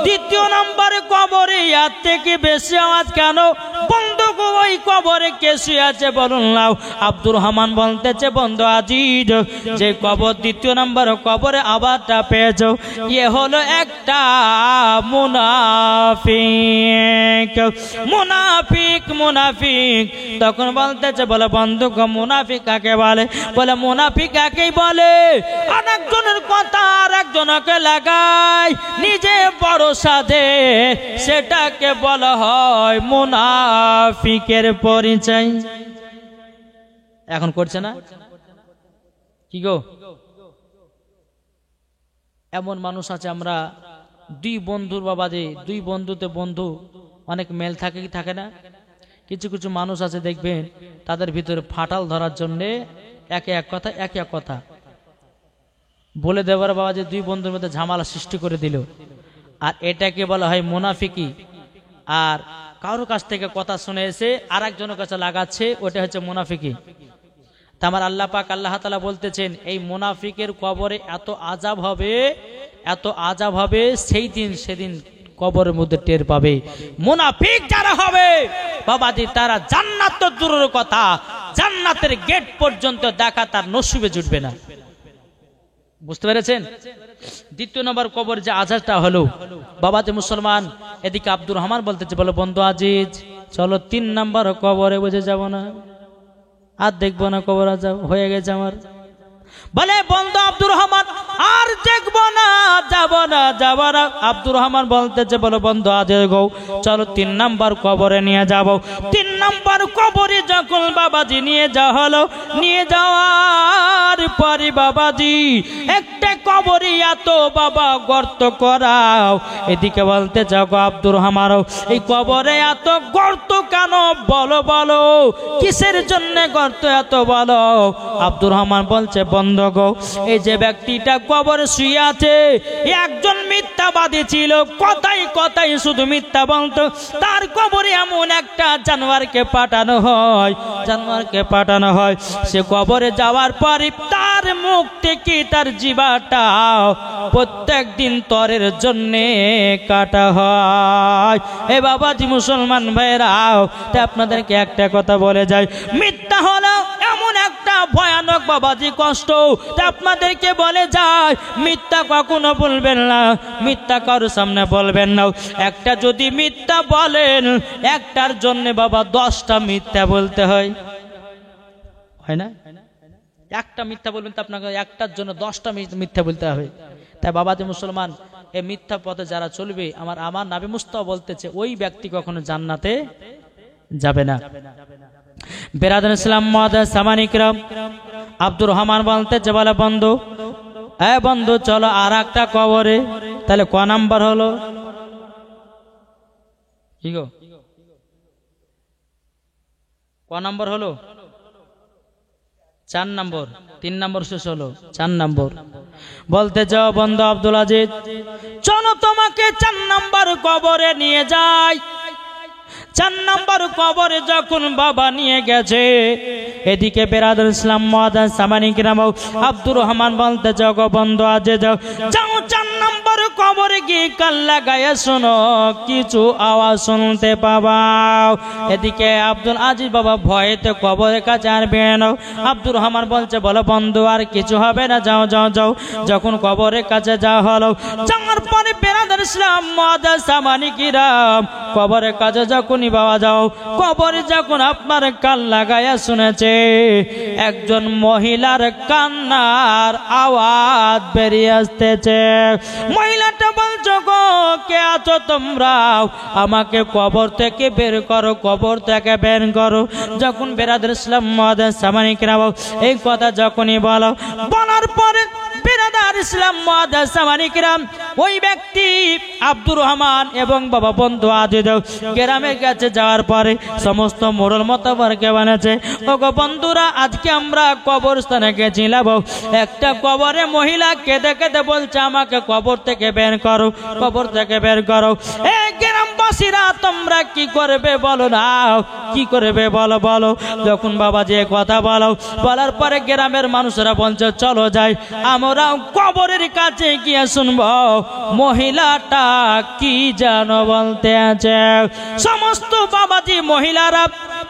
দ্বিতীয় নম্বরে কবরে এর থেকে বেশি আওয়াজ কেন? বন্ধু গো ওই কবরে কে শুয়ে আছে বলুন নাও। আব্দুর রহমান বলতেছে বন্ধু আজিজ, যে কবর দ্বিতীয় নম্বর কবরে আবারটা পেয়েছ, ইয়ে হলো একটা মুনাফিক। মুনাফিক মুনাফিক। তখন বলতেছে বলে বন্ধু গো মুনাফিক কাকে বলে? বলে মুনাফিক কাকেই বলে আরেকজনের কথা আর একজনকে লাগায় নিজে বড় সাধে, সেটাকে বলা হয় মুনাফিকের পরিচয়। এখন করছে না কি গো? এমন মানুষ আছে, আমরা দুই বন্ধুর বাবাজি, দুই বন্ধুতে বন্ধু অনেক মেল থাকে কি থাকে না? কিছু কিছু মানুষ আছে দেখবেন তাদের ভিতরে ফাটাল ধরার জন্য একে এক কথা একে এক কথা বলে দেওয়ার বাবাজি দুই বন্ধুর মধ্যে ঝামেলা সৃষ্টি করে দিল, আর এটাকে বলা হয় মুনাফিকি। আর কারোর কাছ থেকে কথা শুনে এসে আর একজনের কাছে লাগাচ্ছে, ওটা হচ্ছে মুনাফিকি। তা আমার আল্লাহ পাক আল্লাহ তাআলা বলতেছেন এই মুনাফিকের কবরে এত আযাব হবে, এত আযাব হবে, সেই দিন সেদিন কবরের মধ্যে টের পাবে। মুনাফিক যারা হবে বাবাজি তারা জান্নাত তো দূরের কথা, জান্নাতের গেট পর্যন্ত দেখা তার নসিবে জুটবে না। বুঝতে পেরেছেন? দ্বিতীয় নম্বর কবর যে আযাবটা হলো বাবাজি মুসলমান, এদিকে আব্দুর রহমান বলতেছে বলে বন্ধু আজিজ চলো 3 নম্বর কবরে বুঝে যাব না, আর দেখবো না কবর আযাব হয়ে গেছে আমার। বলে বন্ধু আব্দুর রহমান আর দেখবো না, যাব না যাব না। আব্দুর রহমান বলতেছে বলে বন্ধু আজিজ গো চলো 3 নম্বর কবরে নিয়ে যাব। 3 নম্বর কবরে যখন বাবাজি নিয়ে যাওয়া হলো, নিয়ে যাওয়ার পরে বাবাজি একটা কবরে এত বাবা গর্ত করাও। এদিকে বলতে যাও গো আব্দুর রহমান এই কবরে এত গর্ত কেন বলো বলো, কিসের জন্য গর্ত এত বলো? আব্দুর রহমান বলছে বন্ধু গো এই যে ব্যক্তিটা কবরে শুয়ে আছে একজন মিথ্যাবাদী ছিল, কথাই কথাই শুধু মিথ্যা বলতো। তার কবরে এমন একটা জানোয়ারকে পাঠানো হয়, জানোয়ারকে পাঠানো হয়। সে কবরে যাওয়ার পরে তার মুখ থেকে তার জিহ্বাটা প্রত্যেক দিন তরের জন্য কাটা হয়। এ বাবাজি মুসলমান ভাইরাও, তাই আপনাদেরকে একটা কথা বলে যায়, মিথ্যা হলো এমন একটা ভয়ানক বাবাজি কষ্ট, তা আপনাদেরকে বলে যায় মিথ্যা কখনো বলবেন না, মিথ্যা কারোর সামনে বলবেন না। একটা যদি মিথ্যা বলেন একটার জন্য বাবা 10টা মিথ্যা বলতে হয়, হয় না? একটা মিথ্যা বলবেন তো আপনাকে একটার জন্য 10টা মিথ্যা বলতে হবে। তাই বাবাজি মুসলমান এই মিথ্যা পথে যারা চলবে, আমার নবী মুস্তাফা বলতেছে ওই ব্যক্তি কখনো জান্নাতে যাবে না। বেরাদান ইসলাম মুআদ্দাস সামানিকরাম, আব্দুর রহমান বলতেছে বলে বন্ধু এ বন্ধু চলো আর একটা কবরে। তাহলে ক নাম্বার হলো? কি গো ক নাম্বার হলো? 4 নম্বর। 3 নম্বর শেষ হলো, 4 নম্বর। বলতে যাও বন্ধু আব্দুল আজিজ চলো তোমাকে 4 নম্বর কবরে নিয়ে যাই। 4 নম্বর কবরে যখন বাবা নিয়ে গেছে, এদিকে বেরাদার ইসলাম মুআদ্দাস সামানিকরাম আব্দুর রহমান বলতে যাও গো বন্ধু আজে যাও, যাও 4 নম্বর কবরে গিয়ে কান লাগায়া শোনো, কিছু আওয়াজ শুনতে পাবা। এদিকে আব্দুল আজিজ বাবা ভয়েতে কবরের কাছে আর বের নাও। আব্দুর রহমান বলছে বলো বন্ধু আর কিছু হবে না, যাও যাও যাও। যখন কবরের কাছে যাওয়া হলো, যাওয়ার পরে বেরাদার ইসলাম মুআদ্দাস সামানিকরাম কবরের কাছে যখনই বাবা যাও, কবরে যখন আপনার কান লাগায়া শুনেছে একজন মহিলার কান্নার আওয়াজ বেরিয়ে আসতেছে। মহিলাটা বলছো গো কে আছো তোমরা, আমাকে কবর থেকে বের করো, কবর থেকে বের করো। যখন বেরাদার ইসলাম মুআদ্দাস সামানিকরাম এই কথা যখনই বলো, বলার পরে বেরাদার ইসলাম মুআদ্দাস সামানিকরাম ওই ব্যক্তি আব্দুর রহমান এবং বাবা বন্ধু আজিজ গ্রামের কাছে যাওয়ার পরে সমস্ত মোড়ল মতবারকে বানাচ্ছে, ওগো বন্ধুরা আজকে আমরা কবরস্থানে গেছিলাম, একটা কবরে মহিলা কেঁদে কেঁদে বলছে আমাকে কবর থেকে বের করো, কবর থেকে বের করো। এই গ্রামবাসীরা তোমরা কি করবে বলো না, কি করবে বলো বলো। যখন বাবা যে কথা বলো, বলার পরে গ্রামের মানুষরা বলছে চলো যাই, আমরা কবরের কাছে গিয়ে শুনবো মহিলাটা কি জানো বলতে আছে। সমস্ত বাবাজি মহিলারা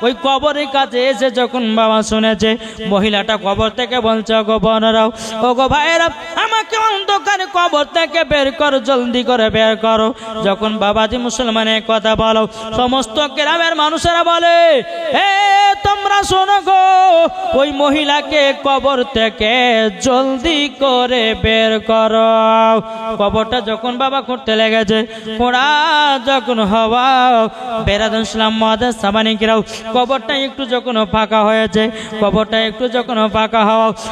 ওই কবরের কাছে এসে যখন বাবা শুনেছে, মহিলাটা কবর থেকে বলছে, ওগো বোনেরাও, ওগো ভাইয়েরা, আমাকে অন্ধকার কবর থেকে বের করো, জলদি করে বের করো। যখন বাবাজি মুসলমানের কথা বলো, সমস্ত গ্রামের মানুষেরা বলে, এ তোমরা শোনো গো, ওই মহিলাকে কবর থেকে জলদি করে বের করো। কবরটা যখন বাবা করতে লেগেছে, খোঁড়া যখন হওয়া, বেরাদুল ইসলাম মুআদ্দাস সামানিকরাও, কবরটা একটু যখন ফাঁকা হয়েছে, কবরটা একটু যখন ফাঁকা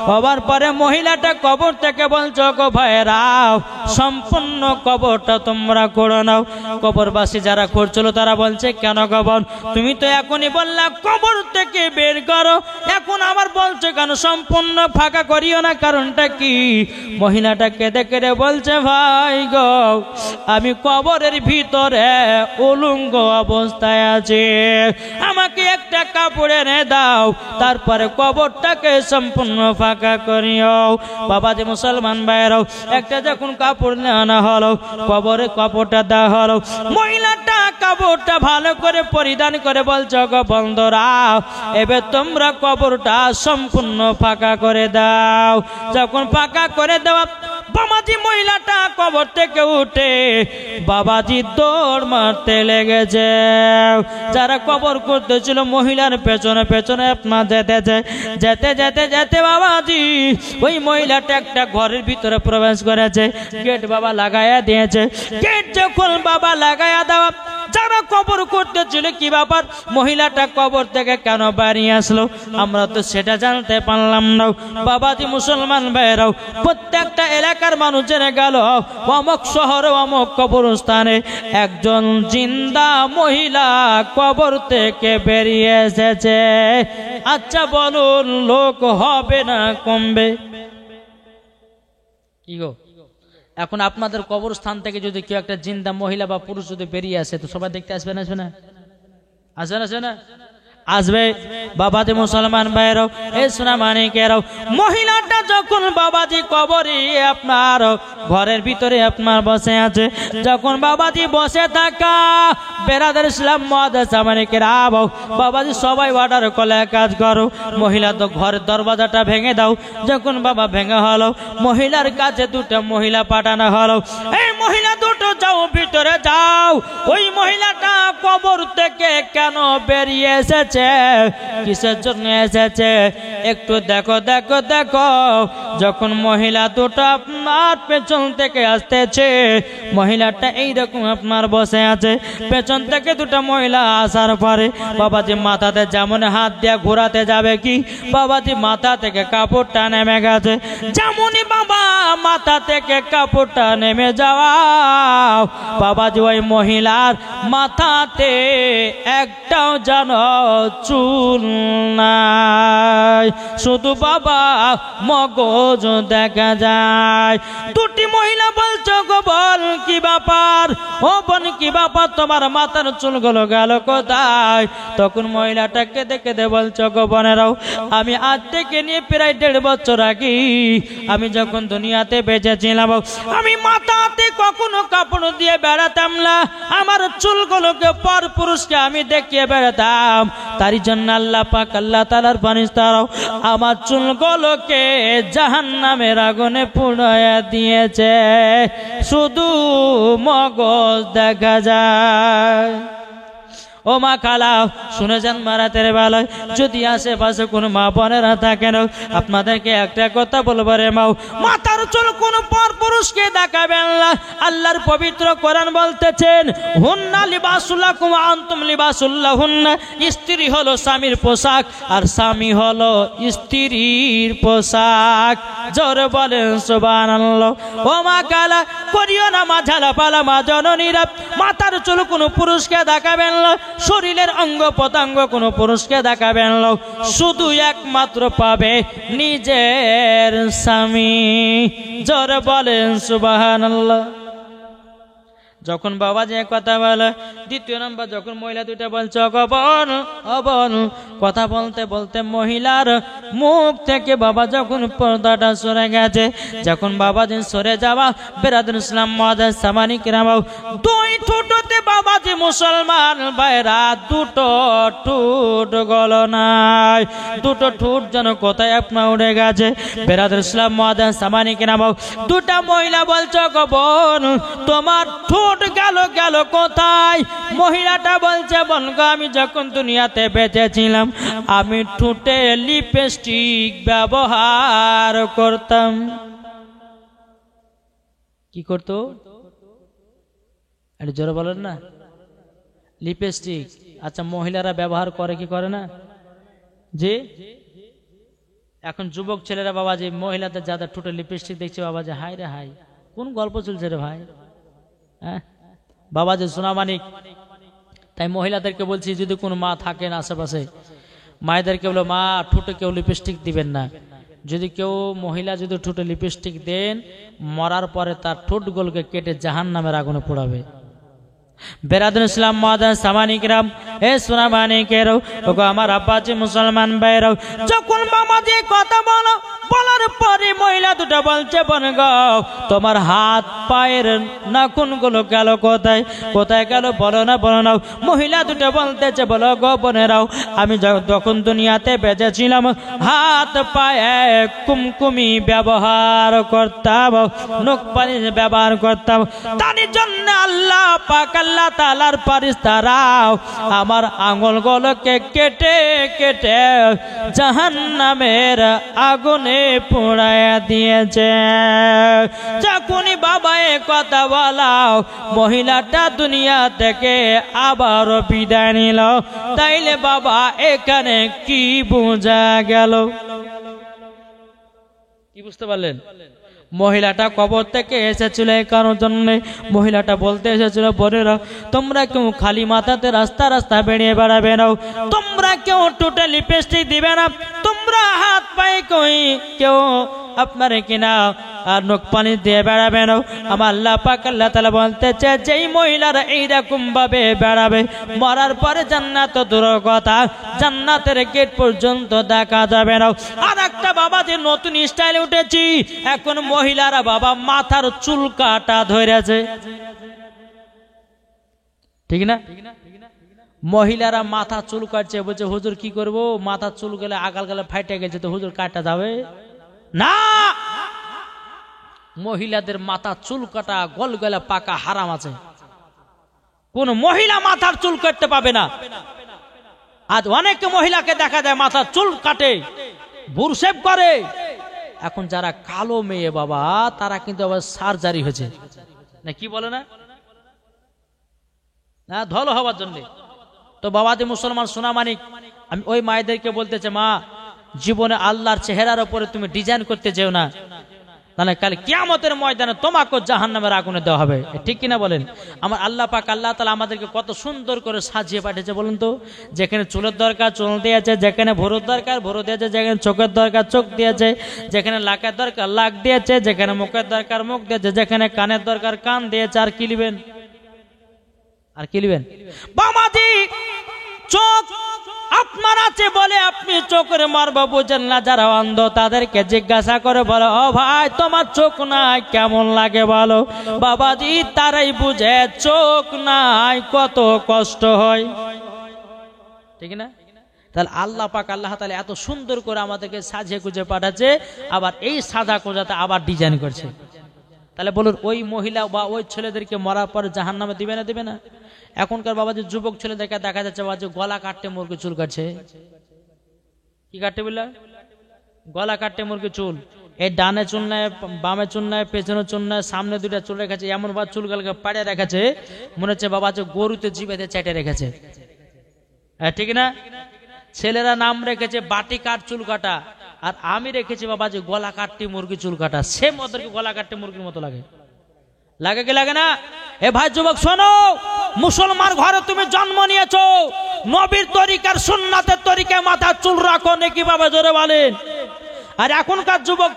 হওয়ার পরে মহিলাটা কবর থেকে বলছো, গো ভাইরাও, সম্পূর্ণ কবরটা তোমরা করে নাও। কবরবাসী যারা করছিল তারা বলছে, কেন কবর? তুমি তো এখনই বললা কবর থেকে বের করো, এখন আবার বলছো কেন সম্পূর্ণ ফাঁকা করিও না, কারণটা কি? মহিলাটা কেঁদে কেঁদে বলছে, ভাই গো, আমি কবরের ভিতরে উলঙ্গ অবস্থায় আছি, আমাকে একটা কাপড় এনে দাও, তারপরে কবরটাকে সম্পূর্ণ ফাঁকা করিও। বাবাজি মুসলমান ভাইরাও, একটা যখন কাপড় আনা হলো, কবরে কাপড়টা দেওয়া হলো, মহিলাটা কাপড়টা ভালো করে পরিধান করে বলছো, গো বন্ধুরা, এবার তোমরা কবরটা সম্পূর্ণ ফাঁকা করে দাও। যখন ফাঁকা করে দেওয়া, বাবাজি মহিলাটা কবর থেকে উঠে বাবাজি দৌড় মারতে লেগেছে। যারা কবর করতেছিল মহিলার পেছনে পেছনে আপনার যেতে যেতে যেতে বাবাজি ওই মহিলাটা একটা ঘরের ভিতরে প্রবেশ করেছে, গেট বাবা লাগাইয়া দিয়েছে। গেট যখন বাবা লাগাইয়া দেওয়া, যারা কবর করতেছিল, কি ব্যাপার, মহিলাটা কবর থেকে কেন বাড়িয়ে আসলো, আমরা তো সেটা জানতে পারলাম না। বাবাজি মুসলমান ভাইরাও, প্রত্যেকটা এলাকার মানুষ জেনে গেল, অমুক শহরে অমুক কবরস্থানে একজন জিন্দা মহিলা কবর থেকে বেরিয়ে এসেছে। আচ্ছা বলুন, লোক হবে না কমবে? কি গো, এখন আপনাদের কবরস্থান থেকে যদি কেউ একটা জিন্দা মহিলা বা পুরুষ যদি বেরিয়ে আসে, তো সবাই দেখতে আসবে না? আসবে না? আসবে না? আসবে। বাবাজি মুসলমান ভাইরাও, এই সোনা মানিকেরাও, মহিলাটা যখন বাবাজি কবরে আপনার ঘরের ভিতরে আপনার বসে আছে, যখন বাবাজি বসে থাকা, বেরাদুল ইসলাম মুআদ্দাস সামানিকেরাও, বাবাজি সবাই অর্ডার করলে, কাজ করো, মহিলা তো ঘরের দরওয়াজাটা ভেঙে দাও। যখন বাবা ভেঙে হলো, মহিলার কাছে দুটো মহিলা পাঠানো হলো, এই মহিলা দুটো যাও, ভিতরে যাও। ওই মহিলাটা কবর থেকে কেন বেরিয়ে এসেছে, কিসের জন্য এসেছে, একটু দেখো দেখো দেখো। যখন মহিলা দুটো আপনার পেছন থেকে আসতেছে, মহিলাটা এইরকম আপনার বসে আছে, পেছন থেকে দুটো মহিলা আসার পরে বাবাজি মাথাতে যেমন হাত দিয়ে ঘোরাতে যাবে, কি বাবাজি মাথা থেকে কাপড়টা নেমে গেছে। যেমনই বাবা মাথা থেকে কাপড়টা নেমে যাওয়া, বাবাজি ওই মহিলার মাথাতে একটাও যেন চুল নাই, শুধু বাবা মগজ দেখা যায়। দুটি মহিলা বলছো, গো বল কি ব্যাপার, ও বোন কি ব্যাপার, তোমার মাথার চুলগুলো গেল কোথায়? তখন মহিলাটাকে দেখে বলছো, গো বোনেরাও, আমি আজ থেকে নিয়ে প্রায় 1.5 বছর আগে আমি যখন দুনিয়াতে বেঁচেছিলাম, আমি মাথাতে কখনো কাপড় দিয়ে বেড়াতাম না, আমার চুলগুলোকে পর পুরুষকে আমি দেখিয়ে বেড়াতাম। তারই জন্য আল্লাহ পাক, আল্লাহ তাআলার ফেরেশতারাও আমার চুলগুলোকে জাহান্নামের আগুনে পুড়িয়ে দিয়েছে, শুধু মগজ দেখা যায়। ও মা খালা, শুনে যান মারাতের বেলায়, যদি আশেপাশে কোনো মা বোনেরা থাকেন, আপনাদেরকে একটা কথা বলবো রে মাও, মাথার চুল কোনো পর পুরুষকে দেখাবেন না। আল্লাহর পবিত্র কোরআন বলতেছেন, হুন্না লিবাসুল লাকুম ওয়া আনতুম লিবাসুল লাহুন্না, স্ত্রী হলো স্বামীর পোশাক আর স্বামী হলো স্ত্রীর পোশাক। জোরে বলেন সুবহানাল্লাহ। ও মা খালা, করিও না মা ঝালাপালা, মা জননীরা, মাথার চুল কোনো পুরুষকে দেখাবেন না, শরীরের অঙ্গ প্রত্যঙ্গ কোনো পুরুষকে দেখাবেন না, শুধু একমাত্র পাবে নিজের স্বামী। জোরে বলেন সুবহানাল্লাহ। যখন বাবা যে কথা বলে, দ্বিতীয় নম্বর যখন মহিলা দুইটা বলছে, অগবন অবন, কথা বলতে বলতে মহিলার মুখ থেকে বাবা যখন পর্দাটা সরে গেছে, যখন বাবা যে সরে যাওয়া, বেরাদুল ইসলাম মুআদ্দাস সামানিকরাও 2 ঠোঁটতে বাবাজি মুসলমান ভাইরা দুটো ঠোঁট গলো নাই, দুটো ঠোঁট যেন কোথায় আপনার উড়ে গেছে। বেরাদুল ইসলাম মুআজ্জিন সামানি কিনা দুটা মহিলা বলছো গো বোন তোমার ঠোঁট গেল গেল কোথায়? মহিলাটা বলছে বোন গো আমি যখন দুনিয়াতে বেঁচে ছিলাম আমি ঠোঁটে লিপস্টিক ব্যবহার করতাম। কি করতো? একটু জোরে বলেন না। লিপস্টিক। আচ্ছা মহিলারা ব্যবহার করে কি করে না? জি। এখন যুবক ছেলেরা বাবাজি মহিলাদের যাদের ঠোঁটে লিপস্টিক দেখছে বাবাজি হাই রে হাই, কোন গল্প চলছে রে ভাই? হ্যাঁ বাবাজি সোনামানিক, তাই মহিলাদেরকে বলছি যদি কোনো মা থাকেন আশেপাশে মায়েদেরকে বলো মা ঠোঁটে কেউ লিপস্টিক দিবেন না। যদি কেউ মহিলা যদি ঠোঁটে লিপস্টিক দেন মরার পরে তার ঠোঁটগুলোকে কেটে জাহান্নামের আগুনে পোড়াবে। বেরাদুল ইসলাম মুআজ্জিন সামানি কিরাম, এ সোনামানিকেরও ওগো আমার আব্বাজি মুসলমান ভাইরাও, যখন বাবাজি কথা বলো বলার পরে মহিলা দুটো বলছে বোন গো তোমার হাত পায়ের নাখুনগুলো গেল কোথায়? কোথায় গেল বলো না বলো না। মহিলা দুটো বলতেছে বলো গো বোনেরাও আমি যখন দুনিয়াতে বেঁচে ছিলাম হাত পায়ে কুমকুমি ব্যবহার করতাম, নখ পালিশ ব্যবহার করতাম, তার জন্য আল্লাহ পাক আল্লাহ তাআলার ফেরেশতারাও আমার আঙ্গুলগুলোকে কেটে কেটে জাহান্নামের আগুনে পোড়ায়া দিয়েছে। যখনই বাবা এ কথা বলাও মহিলাটা দুনিয়া থেকে আবার বিদায় নিল। তাইলে বাবা এখানে কি বোঝা গেল? কি বুঝতে পারলেন? মহিলাটা কবর থেকে এসেছিল এই কারোর জন্য। মহিলাটা বলতে এসেছিল বোনেরা তোমরা কেউ খালি মাথাতে রাস্তা রাস্তা বেরিয়ে বেড়াবে না, তোমরা কেউ ঠোঁটে লিপস্টিক দিবে না, তোমরা হাত পায়ে কেউ আপনার কিনা আর নখ পানি দিয়ে বেড়াবে না। আমার আল্লাহ পাক আল্লাহ তাআলা বলতেছে যেই মহিলারা এইরকম ভাবে বেড়াবে মরার পরে জান্নাত দূরের কথা জান্নাতের গেট পর্যন্ত দেখা যাবে না। আর একটা বাবা যে নতুন স্টাইলে উঠেছি এখন মহিলারা বাবা মাথার চুল কাটা ধরেছে, ঠিক না? মহিলারা মাথা চুল কাটছে, বলছে হুজুর কি করবো মাথা চুল গেলে আগাল গেলে ফাইটে গেছে তো হুজুর কাটা যাবে না। মহিলাদের মাথা চুল কাটা গল গলে পাকা হারাম আছে, কোন মহিলা মাথার চুল কাটতে পাবে না। আজ অনেক মহিলাকে দেখা যায় মাথার চুল কাটে বুরশেভ করে। এখন যারা কালো মেয়ে বাবা তারা কিন্তু আবার সার্জারি হয়েছে না, কি বলে না না ধল হওয়ার জন্য। তো বাবাজি মুসলমান সোনামানিক আমি ওই মায়েদেরকে বলতেছে মা জীবনে আল্লাহর চেহারার উপরে তুমি ডিজাইন করতে যেও না, তাহলে কাল কিয়ামতের ময়দানে তোমাকে জাহান্নামের আগুনে দেওয়া হবে। ঠিক কিনা বলেন? আমার আল্লাহ পাক আল্লাহ তাআলা আমাদেরকে কত সুন্দর করে সাজিয়ে পাঠিয়েছে বলুন তো। যেখানে চুলের দরকার চুল দিয়েছে, যেখানে ভুরুর দরকার ভুরু দিয়েছে, যেখানে চোখের দরকার চোখ দিয়েছে, যেখানে লাকের দরকার লাক দিয়েছে, যেখানে মুখের দরকার মুখ দিয়েছে, যেখানে কানের দরকার কান দিয়েছে। আর কি লিবেন? আর কি লিবেন? বাবাজি চোখ আপনার আছে বলে আপনি চোখের মারব বুঝেন না। যারা অন্ধ তাদেরকে জিজ্ঞাসা করে বলো ও ভাই তোমার চোখ নাই কেমন লাগে বলো। বাবাজি তারাই বুঝে চোখ নাই কত কষ্ট হয়, ঠিক না? তাহলে আল্লাহ পাক আল্লাহ তাআলা এত সুন্দর করে আমাদেরকে সাজিয়ে গুজে পাঠাচ্ছে, আবার এই সাদা কোজাতে আবার ডিজাইন করছে। তাহলে বলুন ওই মহিলা বা ওই ছেলেদেরকে মরার পর জাহান্নামে দিবে না দিবে না? এখনকার বাবাজি যুবক ছেলেদেরকে দেখা যাচ্ছে বাবা যে গলা কাটতে মুরগি চুল কাটছে। কি কাটতে বললা? গলা কাটতে মুরগি চুল। এই ডানে চুল নাই, বামে চুল নাই, পেছনে চুল নাই, সামনে দুইটা চুল রেখেছে, এমন ভাবে চুল গালকে পাড়ে রেখেছে মনে হচ্ছে বাবা যে গরুতে জিভেতে চেটে রেখেছে, ঠিক না? ছেলেরা নাম রেখেছে বাটি কাট চুল কাটা, আর আমি রেখেছি বাবা যে গলা কাটতে মুরগি চুল কাটা। সেম ওদেরকে গলা কাটতে মুরগির মতো লাগে, লাগে কি লাগে না? এ ভাই যুবক শোনো, মুসলমান ঘরে তুমি জন্ম নিয়েছো, নবীর তরিকার সুন্নাতের তরিকায় মাথা চুল রাখো নাকি বাবা জোরে বলেন। আর এখনকার যুবক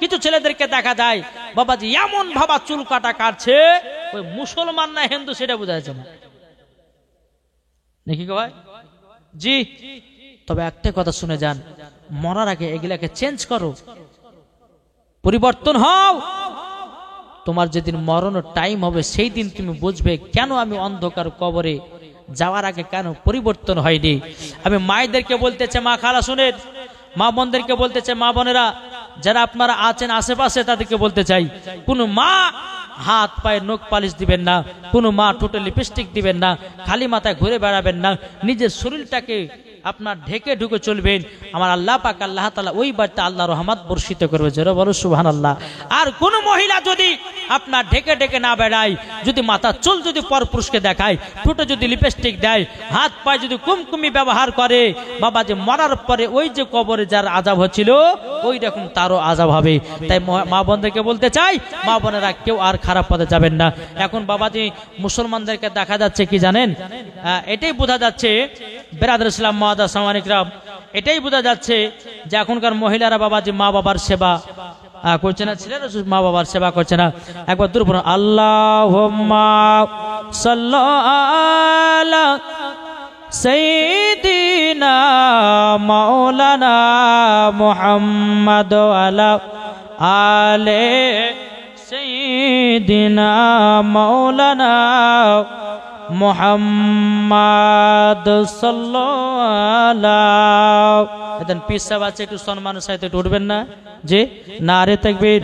কিছু ছেলেদেরকে দেখা যায় বাবাজি এমন ভাবা চুল কাটা কাটছে ওই মুসলমান না হিন্দু সেটা বোঝা যাচ্ছে না, নাকি ভাই? জি। তবে একটা কথা শুনে যান, মরার আগে এগুলাকে চেঞ্জ করো, পরিবর্তন হও। তোমার যেদিন মরণের টাইম হবে সেই দিন তুমি বুঝবে কেন আমি অন্ধকার কবরে যাওয়ার আগে কেন পরিবর্তন হয়নি। আমি মায়েদেরকে বলতে চাই, মা খালা শুনেন, মা বোনদেরকে বলতে চাই, মা বোনেরা যারা আপনারা আছেন আশেপাশে তাদেরকে বলতে চাই, কোনো মা হাত পায়ে নখ পালিশ দিবেন না, কোনো মা ঠোঁটে লিপস্টিক দিবেন না, খালি মাথায় ঘুরে বেড়াবেন না, নিজের শরীরটাকে আপনার ঢেকে ঢুকে চলবেন। আমার আল্লাহ পাক আল্লাহ তাআলা ওই বাড়িতে আল্লাহ রহমত বর্ষিত করবে, জোরে বলো সুবহানাল্লাহ। আর কোন মহিলা যদি আপনার ঢেকে ঢেকে না বেড়ায়, যদি মাথা চুল যদি পরপুরুষকে দেখায়, ঠোঁটে যদি লিপস্টিক দেয়, হাত পায়ে যদি কুমকুমি ব্যবহার করে, বাবা যে মরার পরে ওই যে কবরে যার আযাব হচ্ছিল ওই রকম তারও আযাব হবে। তাই মা বোনদেরকে বলতে চাই, মা বোনেরা কেউ আর খারাপ পথে যাবেন না। এখন বাবাজি মুসলমানদেরকে দেখা যাচ্ছে কি জানেন, এটাই বোঝা যাচ্ছে বেরাদর ইসলাম মুআদ্দাস সামানিকরাম, এটাই বোঝা যাচ্ছে যে এখনকার মহিলারা বাবাজি মা বাবার সেবা করছে না, ছেলেরা মা বাবার সেবা করছে না। একবার দূর পড়ুন, আল্লাহুম্মা সাল্লি আলা সাইয়্যিদিনা মাওলানা মুহাম্মদ আলা আলে সাইয়্যিদিনা মাওলানা মুহাম্মদ সাল্লাল্লাহু। এদিন পিস সাহেব আছে, একটু সম্মানের সাথে উঠবেন না যে নারে তাকবীর।